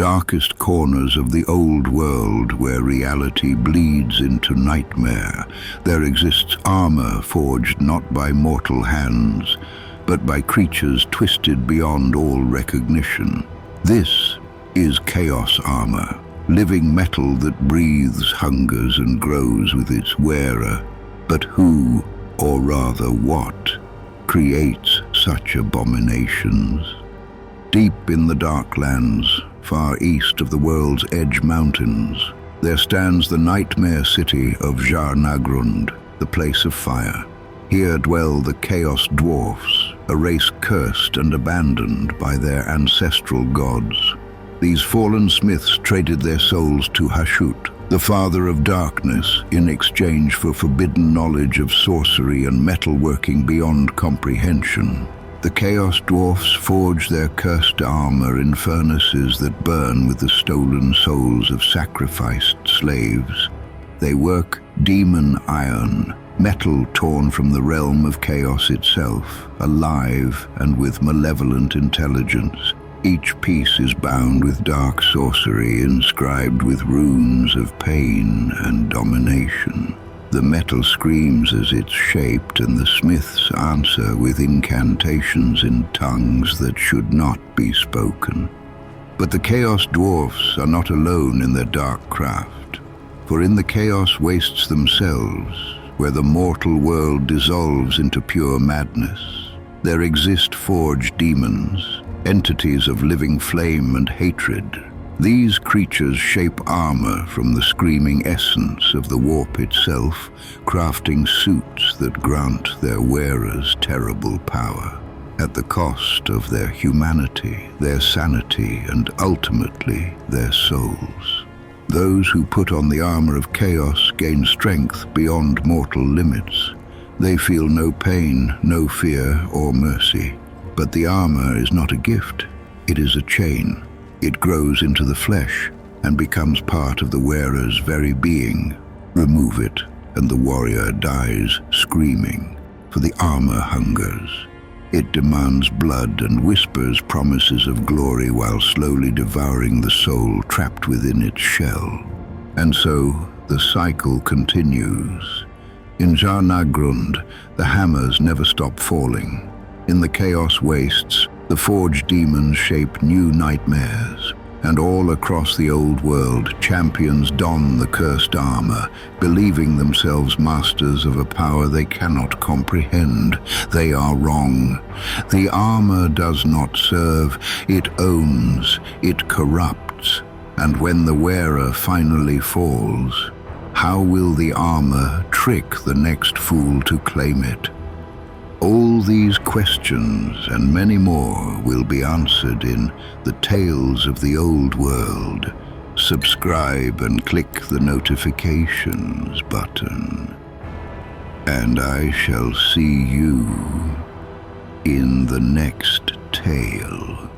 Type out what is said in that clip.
darkest corners of the old world where reality bleeds into nightmare, there exists armor forged not by mortal hands, but by creatures twisted beyond all recognition. This is chaos armor, living metal that breathes, hungers, and grows with its wearer. But who, or rather what, creates such abominations? Deep in the Darklands, far east of the world's edge mountains, there stands the nightmare city of Jar-Nagrund, the place of fire. Here dwell the Chaos Dwarfs, a race cursed and abandoned by their ancestral gods. These fallen smiths traded their souls to Hashut, the father of darkness, in exchange for forbidden knowledge of sorcery and metalworking beyond comprehension. The Chaos Dwarfs forge their cursed armor in furnaces that burn with the stolen souls of sacrificed slaves. They work demon iron, metal torn from the realm of chaos itself, alive and with malevolent intelligence. Each piece is bound with dark sorcery, inscribed with runes of pain and domination. The metal screams as it's shaped, and the smiths answer with incantations in tongues that should not be spoken. But the Chaos Dwarfs are not alone in their dark craft, for in the chaos wastes themselves, where the mortal world dissolves into pure madness, there exist forged demons, entities of living flame and hatred. These creatures shape armor from the screaming essence of the warp itself, crafting suits that grant their wearers terrible power, at the cost of their humanity, their sanity, and ultimately their souls. Those who put on the armor of chaos gain strength beyond mortal limits. They feel no pain, no fear or mercy. But the armor is not a gift, it is a chain. It grows into the flesh and becomes part of the wearer's very being. Remove it, and the warrior dies screaming, for the armor hungers. It demands blood and whispers promises of glory while slowly devouring the soul trapped within its shell. And so the cycle continues. In Jar-Nagrund, the hammers never stop falling. In the chaos wastes, the forged demons shape new nightmares, and all across the old world, champions don the cursed armor, believing themselves masters of a power they cannot comprehend. They are wrong. The armor does not serve, it owns, it corrupts, and when the wearer finally falls, how will the armor trick the next fool to claim it? All these questions and many more will be answered in the Tales of the Old World. Subscribe and click the notifications button. And I shall see you in the next tale.